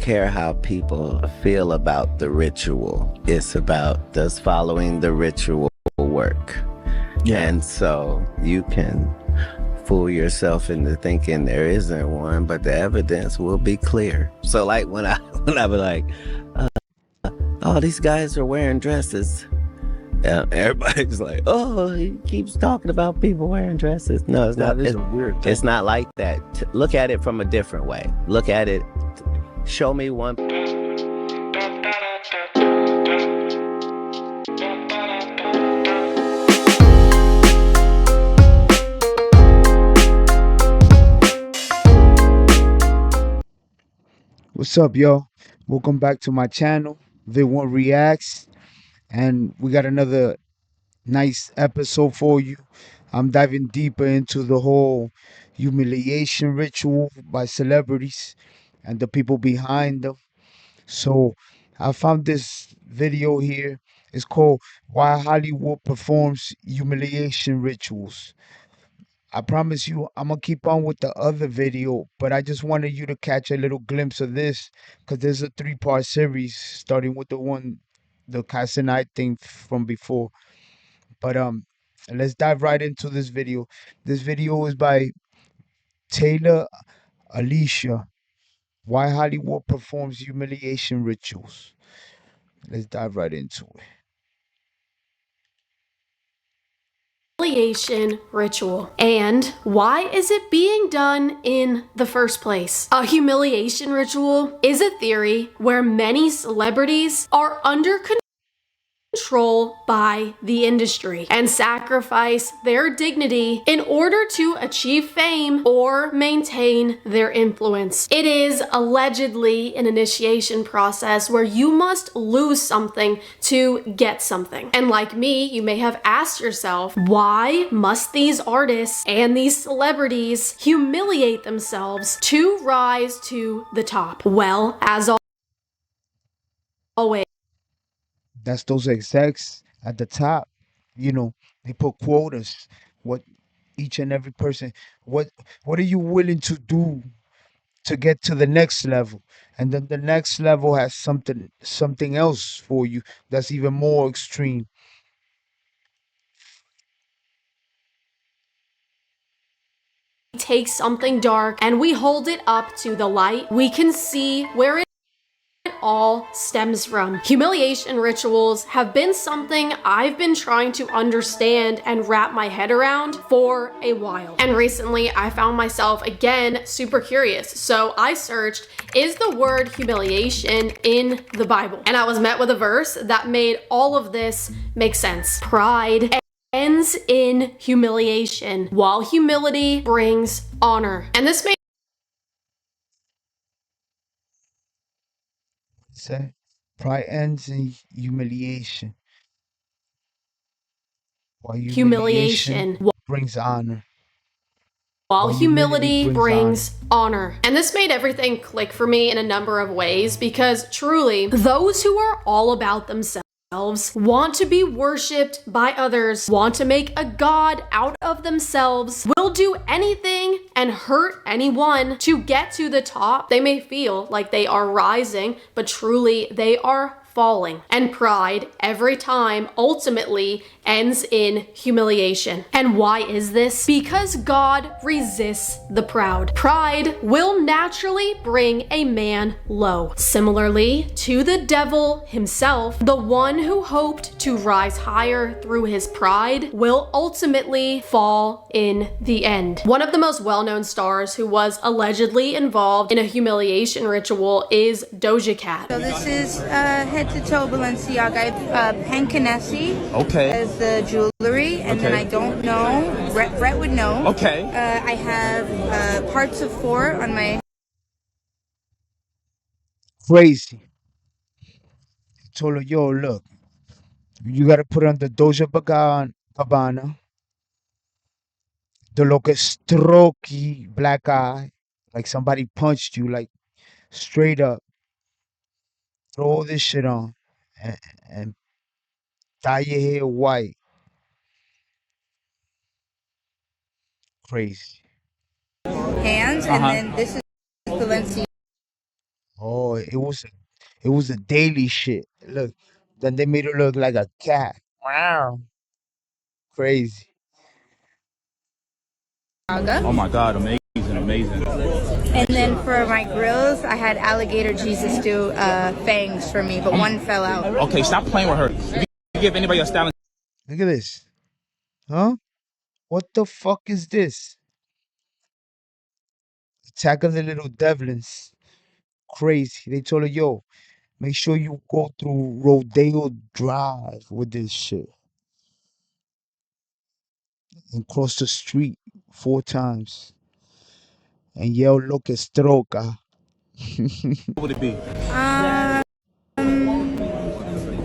care how people feel about the ritual. It's about does following the ritual work. Yeah. And so you can fool yourself into thinking there isn't one, but the evidence will be clear. So like when I be like, oh, these guys are wearing dresses. Everybody's like, oh, he keeps talking about people wearing dresses. No, it's not. That is a weird thing. It's not like that. Look at it from a different way. Look at it. Show me one. What's up, yo? Welcome back to my channel, Vidwon Reacts, and we got another nice episode for you. I'm diving deeper into the whole humiliation ritual by celebrities and the people behind them. So I found this video here. It's called Why Hollywood Performs Humiliation Rituals. I promise you, I'm gonna keep on with the other video, but I just wanted you to catch a little glimpse of this because there's a three-part series starting with the Casanite thing from before. But let's dive right into this video. This video is by Taylor Alicia. Why Hollywood Performs Humiliation Rituals. Let's dive right into it. Humiliation ritual. And why is it being done in the first place? A humiliation ritual is a theory where many celebrities are under control by the industry and sacrifice their dignity in order to achieve fame or maintain their influence. It is allegedly an initiation process where you must lose something to get something. And like me, you may have asked yourself, why must these artists and these celebrities humiliate themselves to rise to the top? Well, as always, That's those execs at the top. They put quotas. What each and every person, what are you willing to do to get to the next level? And then the next level has something else for you that's even more extreme. take something dark and we hold it up to the light, we can see where it all stems from. Humiliation rituals have been something I've been trying to understand and wrap my head around for a while. And recently I found myself again super curious. So I searched, is the word humiliation in the Bible? And I was met with a verse that made all of this make sense. Pride ends in humiliation, while humility brings honor. And this made Say, pride ends in humiliation, while humiliation brings honor. While humility brings honor. And this made everything click for me in a number of ways because truly, those who are all about themselves want to be worshipped by others, want to make a god out of themselves, will do anything and hurt anyone to get to the top. They may feel like they are rising, but truly they are falling. And pride every time ultimately ends in humiliation. And why is this? Because God resists the proud. Pride will naturally bring a man low. Similarly to the devil himself, the one who hoped to rise higher through his pride will ultimately fall in the end. One of the most well-known stars who was allegedly involved in a humiliation ritual is Doja Cat. So this is head to toe Balenciaga. I have Pancanesi as the jewelry, and then I don't know. Brett would know. Okay. I have parts of 4 on my. Crazy. Told her, yo, look, you gotta put on the Doja Gabbana, the look strokey black eye, like somebody punched you, like straight up. Throw all this shit on and dye your hair white. Crazy. Hands, and then this is Balenciaga. Oh, it was a daily shit. Look, then they made her look like a cat. Wow, crazy. Saga. Oh my God, amazing, amazing. And then for my grills, I had alligator Jesus do fangs for me, but one fell out. Okay, stop playing with her. If you give anybody a styling Look at this, huh? What the fuck is this? Attack of the Little Devlins. Crazy. They told her, yo, make sure you go through Rodeo Drive with this shit and cross the street 4 times and yell, "Lo que stroca." what would it be? Um,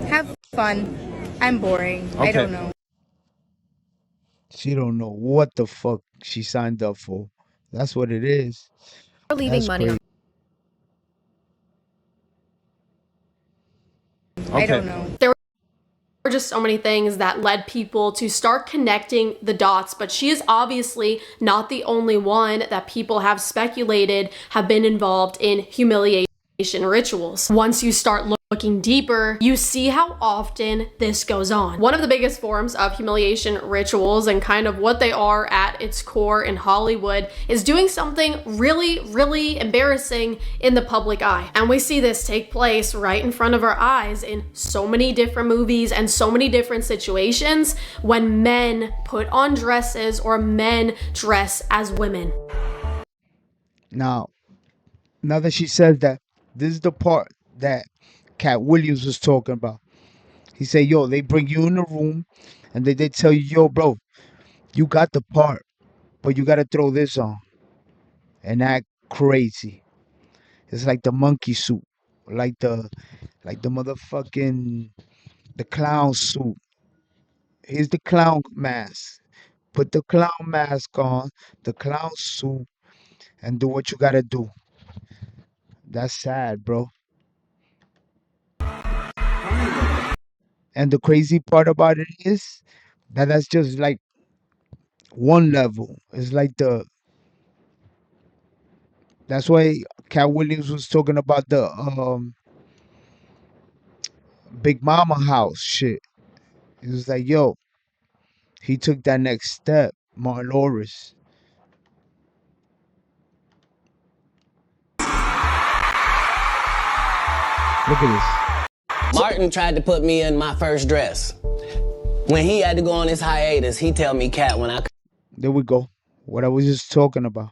have fun. I'm boring. I Okay. don't know. She don't know what the fuck she signed up for. That's what it is. Leaving That's money crazy. I don't Okay. know. There were just so many things that led people to start connecting the dots, but she is obviously not the only one that people have speculated have been involved in humiliation rituals. Once you start looking deeper, you see how often this goes on. One of the biggest forms of humiliation rituals and kind of what they are at its core in Hollywood is doing something really, really embarrassing in the public eye. And we see this take place right in front of our eyes in so many different movies and so many different situations when men put on dresses or men dress as women. Now that she says that, this is the part that Cat Williams was talking about. He said, yo, they bring you in the room and they tell you, yo, bro, you got the part, but you got to throw this on and act crazy. It's like the monkey suit, like the motherfucking the clown suit. Here's the clown mask. Put the clown mask on, the clown suit, and do what you gotta do. That's sad, bro. And the crazy part about it is that that's just like one level. It's like that's why Cat Williams was talking about the Big Mama house shit. It was like, yo, he took that next step, Martin Lawrence. Look at this. Martin tried to put me in my first dress. When he had to go on his hiatus, he tell me, Cat, when I There we go. What I was just talking about.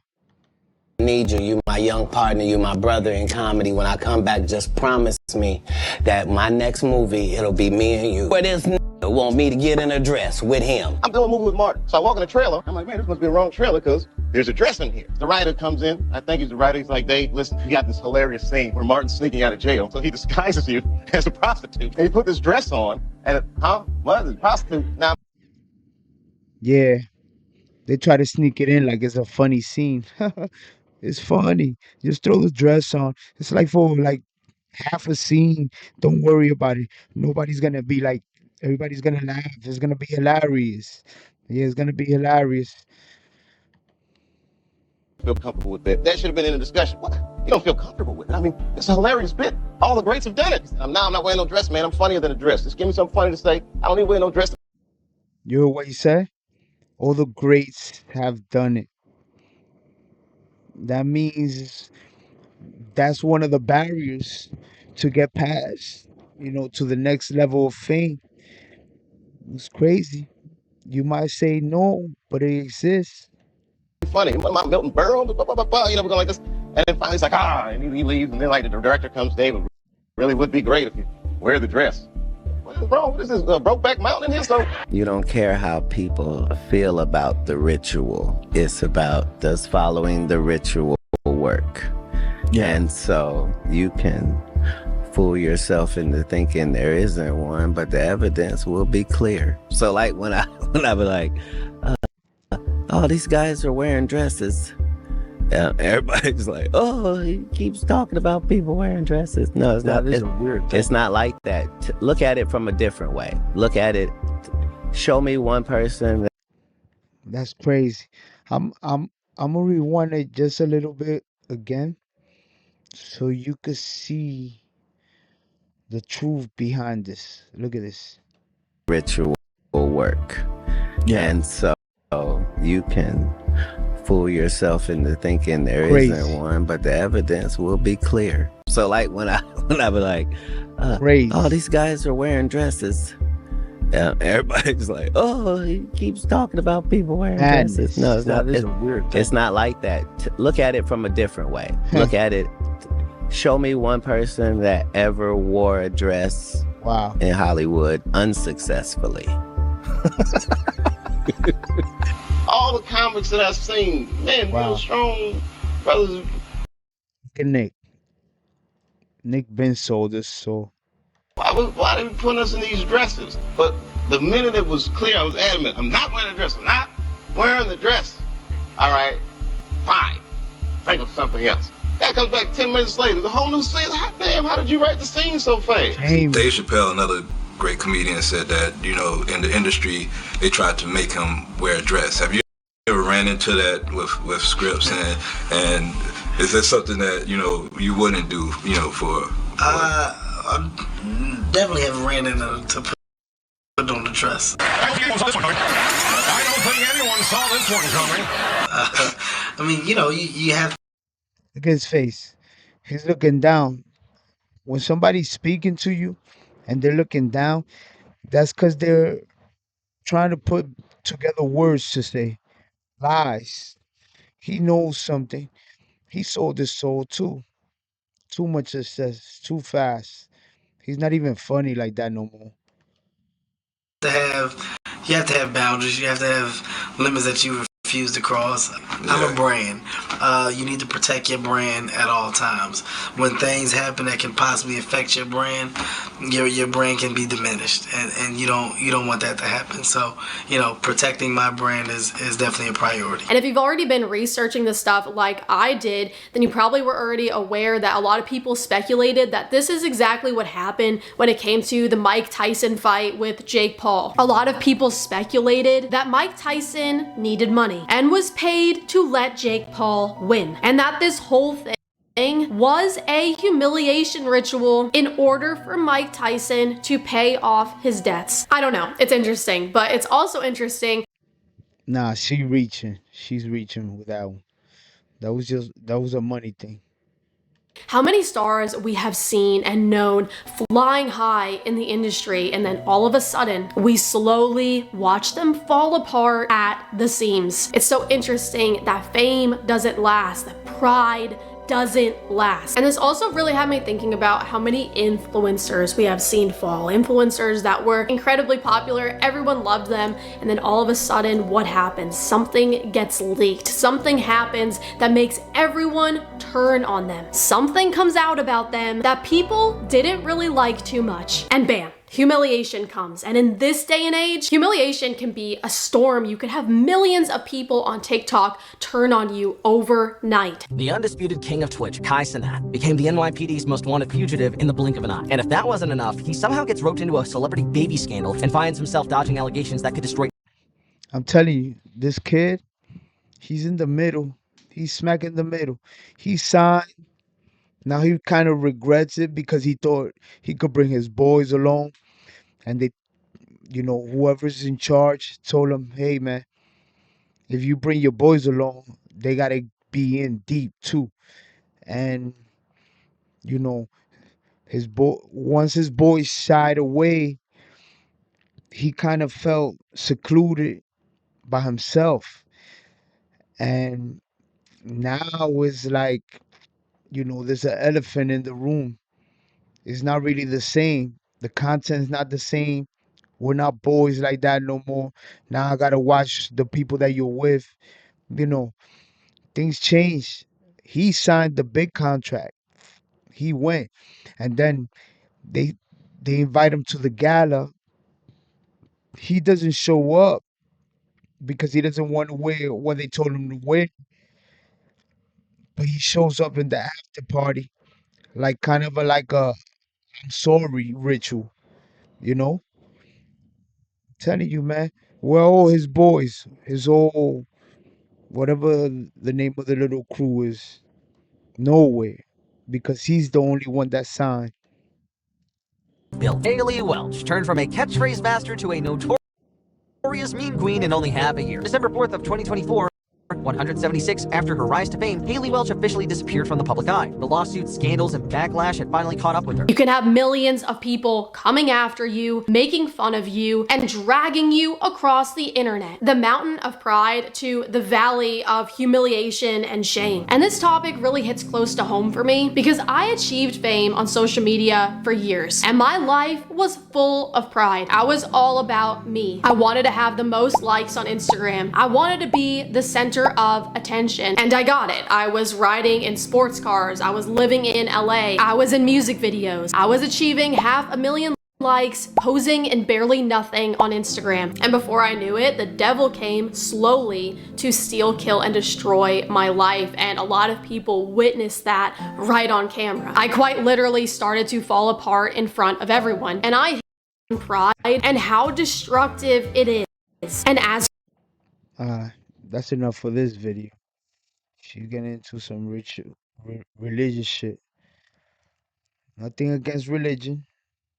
need you, you my young partner, you my brother in comedy. When I come back, just promise me that my next movie, it'll be me and you. Where this want me to get in a dress with him. I'm doing a movie with Martin. So I walk in the trailer. I'm like, man, this must be the wrong trailer because there's a dress in here. The writer comes in. I think he's the writer. He's like, Dave, listen, you got this hilarious scene where Martin's sneaking out of jail. So he disguises you as a prostitute. And he put this dress on. And, what? A prostitute? Now, Yeah, they try to sneak it in like it's a funny scene. It's funny. Just throw the dress on. It's like for like half a scene. Don't worry about it. Nobody's gonna be like, everybody's gonna laugh. It's gonna be hilarious. Yeah, it's gonna be hilarious. I feel comfortable with that. That should have been in the discussion. What? You don't feel comfortable with it. I mean, it's a hilarious bit. All the greats have done it. I'm not wearing no dress, man. I'm funnier than a dress. Just give me something funny to say. I don't need to wear no dress. You heard what he said? All the greats have done it. That means that's one of the barriers to get past, to the next level of fame. It's crazy. You might say no, but it exists. Funny. What am I, Milton Berle? Blah, blah, blah, blah. You know, we're going like this. And then finally it's like, and he leaves. And then like the director comes, David, really would be great if you wear the dress. What is wrong? What is this, Brokeback Mountain in here? So You don't care how people feel about the ritual. It's about, does following the ritual work? And so you can fool yourself into thinking there isn't one, but the evidence will be clear. So like when I be like, oh, these guys are wearing dresses. Everybody's like, oh, he keeps talking about people wearing dresses. No, it's not. That is a weird thing. It's not like that. Look at it from a different way. Look at it. Show me one person. That's crazy. I'm gonna rewind it just a little bit again. so you could see the truth behind this. Look at this. Ritual work. Yeah. And so you can fool yourself into thinking there Crazy. isn't one, but the evidence will be clear. So like when I when I be like, oh, Crazy. these guys are wearing dresses. Everybody's like, oh, he keeps talking about people wearing dresses. No, Madness. it's not. That is a weird thing. It's not like that. Look at it from a different way. Look at it. Show me one person that ever wore a dress Wow. in Hollywood unsuccessfully. All the comics that I've seen, man, Wow. real strong brothers. Look at Nick. Nick been sold us, so Why they putting us in these dresses? But the minute it was clear, I was adamant. I'm not wearing a dress. I'm not wearing the dress. All right, fine. Think of something else. That comes back 10 minutes later. The whole new scene. Hot damn, how did you write the scene so fast? James. Dave Chappelle, another great comedian, said that, you know, in the industry, they tried to make him wear a dress. Have you ever ran into that with scripts? And is this something that, you know, you wouldn't do, you know, for... I definitely have ran into to put on the dress. I don't think anyone saw this one coming. I don't think anyone saw this one coming. I mean, you know, you have Look at his face. He's looking down. When somebody's speaking to you and they're looking down, that's because they're trying to put together words to say. Lies. He knows something. He sold his soul too. Too much success. Too fast. He's not even funny like that no more. to have you have to have boundaries. You have to have limits that you refuse to cross. I'm a brand. You need to protect your brand at all times. When things happen that can possibly affect your brand, your brand can be diminished, and you don't want that to happen. So, you know, protecting my brand is definitely a priority. And if you've already been researching this stuff like I did, then you probably were already aware that a lot of people speculated that this is exactly what happened when it came to the Mike Tyson fight with Jake Paul. A lot of people speculated that Mike Tyson needed money and was paid to let Jake Paul win, and that this whole thing was a humiliation ritual in order for Mike Tyson to pay off his debts. I don't know. It's interesting, but it's also interesting. Nah, she's reaching. She's reaching with that one. That was a money thing. How many stars we have seen and known flying high in the industry, and then all of a sudden we slowly watch them fall apart at the seams. It's so interesting that fame doesn't last, that pride doesn't last. And this also really had me thinking about how many influencers we have seen fall. Influencers that were incredibly popular, everyone loved them, and then all of a sudden, what happens? Something gets leaked. Something happens that makes everyone turn on them. Something comes out about them that people didn't really like too much, and bam, humiliation comes. And in this day and age, humiliation can be a storm. You could have millions of people on TikTok turn on you overnight. The undisputed king of Twitch, Kai Cenat, became the NYPD's most wanted fugitive in the blink of an eye. And if that wasn't enough, he somehow gets roped into a celebrity baby scandal and finds himself dodging allegations that could destroy. I'm telling you, this kid, he's in the middle. He's smack in the middle. He signed. Now he kind of regrets it because he thought he could bring his boys along. And they, whoever's in charge told him, hey, man, if you bring your boys along, they got to be in deep too. And, you know, once his boys shied away, he kind of felt secluded by himself. And now it's like, there's an elephant in the room. It's not really the same. The content's not the same. We're not boys like that no more. Now I gotta watch the people that you're with. You know, things change. He signed the big contract. He went. And then they they invite him to the gala. He doesn't show up because he doesn't want to wear what they told him to wear. But he shows up in the after party, like kind of like a I'm sorry ritual, you know? Telling you, man. Where all his boys, his whole whatever the name of the little crew is, nowhere. because he's the only one that signed. Bill Haley Welch turned from a catchphrase master to a notorious meme queen in only half a year. December 4th of 2024, 176 after her rise to fame, Haley Welch officially disappeared from the public eye. The lawsuits, scandals, and backlash had finally caught up with her. You can have millions of people coming after you, making fun of you, and dragging you across the internet. The mountain of pride to the valley of humiliation and shame. And this topic really hits close to home for me because I achieved fame on social media for years, and my life was full of pride. I was all about me. I wanted to have the most likes on Instagram. I wanted to be the center of attention, and I got it. I was riding in sports cars. I was living in LA. I was in music videos. I was achieving 500,000 likes, posing in barely nothing on Instagram. And before I knew it, the devil came slowly to steal, kill, and destroy my life. And a lot of people witnessed that right on camera. I quite literally started to fall apart in front of everyone. And I hate pride and how destructive it is. And as That's enough for this video. She's getting into some religious shit. Nothing against religion,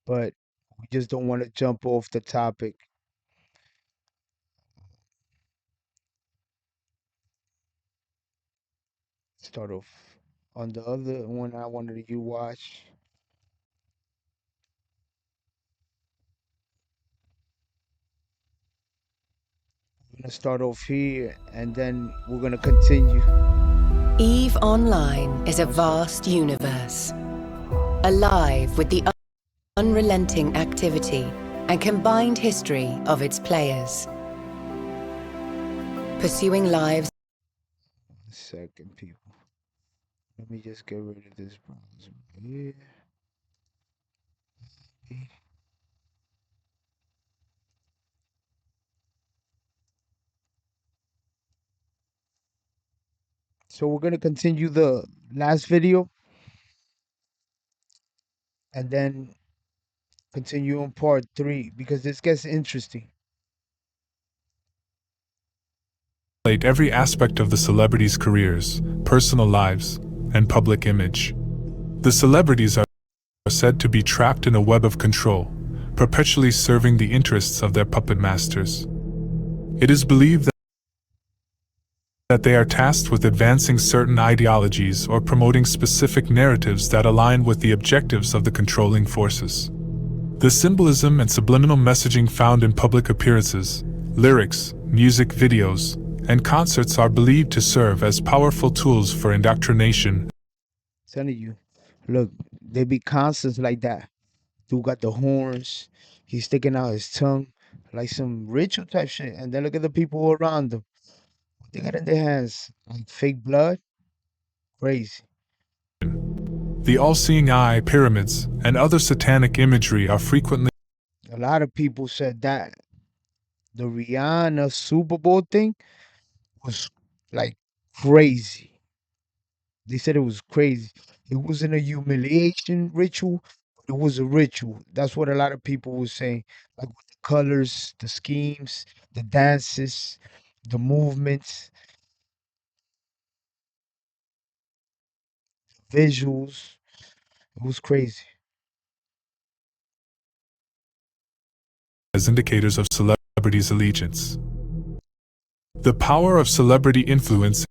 but we just don't want to jump off the topic. Start off on the other one I wanted you to watch. We're gonna start off here and then we're gonna continue. EVE Online is a vast universe, alive with the unrelenting activity and combined history of its players. Pursuing lives. 1 second, people. Let me just get rid of this browser here. So we're gonna continue the last video and then continue on part 3 because this gets interesting. Every aspect of the celebrities' careers, personal lives, and public image. The celebrities are said to be trapped in a web of control, perpetually serving the interests of their puppet masters. It is believed that they are tasked with advancing certain ideologies or promoting specific narratives that align with the objectives of the controlling forces. The symbolism and subliminal messaging found in public appearances, lyrics, music videos, and concerts are believed to serve as powerful tools for indoctrination. Telling you, look, they be concerts like that. Dude got the horns, he's sticking out his tongue like some ritual type shit. And then look at the people around them. What they got in their hands? Like fake blood? Crazy. The all-seeing eye, pyramids, and other satanic imagery are frequently. A lot of people said that the Rihanna Super Bowl thing was like crazy. They said it was crazy. It wasn't a humiliation ritual, but it was a ritual. That's what a lot of people were saying. Like with the colors, the schemes, the dances, the movements, visuals. It was crazy. As indicators of celebrities' allegiance. The power of celebrity influence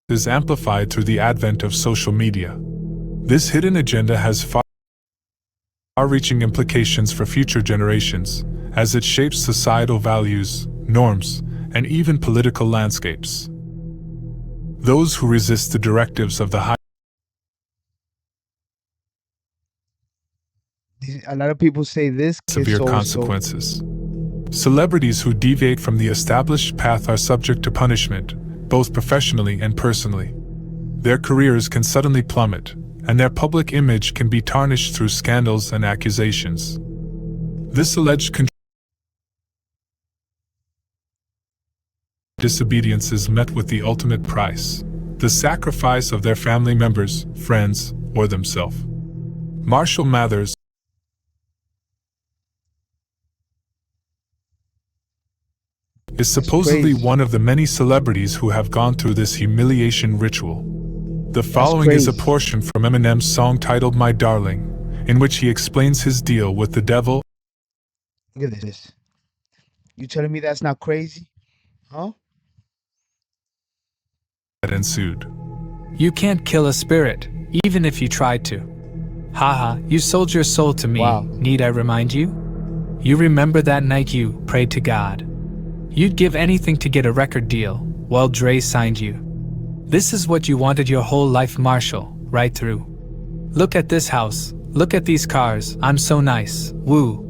is amplified through the advent of social media. This hidden agenda has far-reaching implications for future generations, as it shapes societal values, norms, and even political landscapes. Those who resist the directives of the high. A lot of people say this severe consequences. Celebrities who deviate from the established path are subject to punishment, both professionally and personally. Their careers can suddenly plummet, and their public image can be tarnished through scandals and accusations. This alleged disobedience is met with the ultimate price, the sacrifice of their family members, friends, or themselves. Marshall Mathers is supposedly one of the many celebrities who have gone through this humiliation ritual. The That's following is a crazy. portion from Eminem's song titled My Darling, in which he explains his deal with the devil Look at this. You telling me that's not crazy? Huh? that ensued. You can't kill a spirit, even if you tried to. Haha, you sold your soul to me, Wow. need I remind you? You remember that night you prayed to God. You'd give anything to get a record deal, well Dre signed you. This is what you wanted your whole life, Marshall, right through. Look at this house, look at these cars, I'm so nice, woo.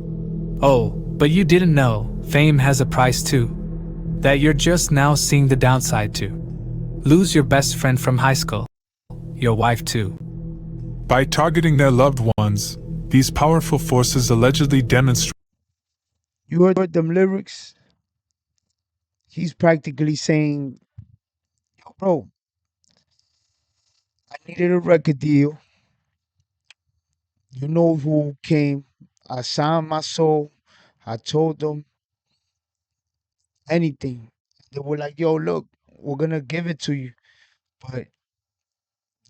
Oh, but you didn't know, fame has a price too. That you're just now seeing the downside to. Lose your best friend from high school, your wife too. By targeting their loved ones, these powerful forces allegedly demonstrate. You heard them lyrics? He's practically saying, yo, bro, I needed a record deal. You know who came. I signed my soul. I told them anything. They were like, yo, look, we're going to give it to you, but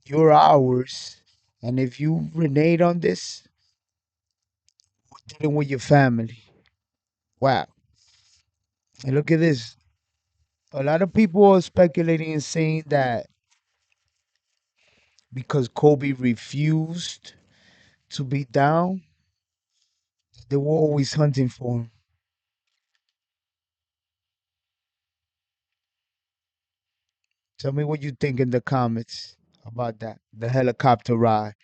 you're ours. And if you renege on this, we're dealing with your family. Wow. And look at this. A lot of people are speculating and saying that because Kobe refused to be down, they were always hunting for him. Tell me what you think in the comments about that. The helicopter ride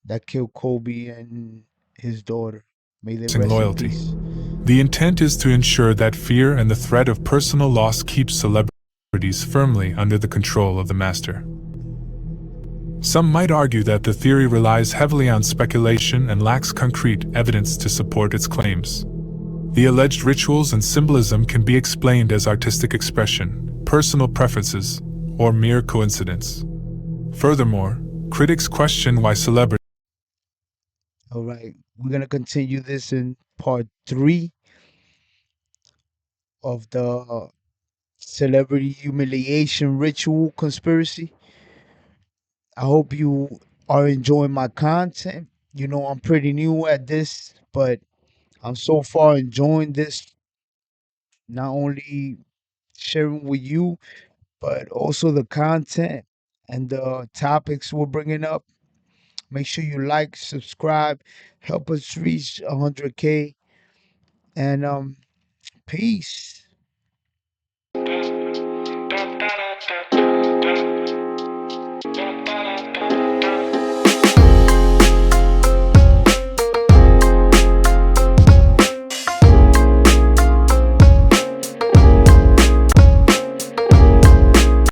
that killed Kobe and his daughter. May they rest in Loyalty. peace. The intent is to ensure that fear and the threat of personal loss keeps celebrities firmly under the control of the master. Some might argue that the theory relies heavily on speculation and lacks concrete evidence to support its claims. The alleged rituals and symbolism can be explained as artistic expression, personal preferences, or mere coincidence. Furthermore, critics question why celebrities. All right. We're going to continue this in part 3 of the celebrity humiliation ritual conspiracy. I hope you are enjoying my content. You know, I'm pretty new at this, but I'm so far enjoying this, not only sharing with you, but also the content and the topics we're bringing up. Make sure you like, subscribe, help us reach 100K, and peace.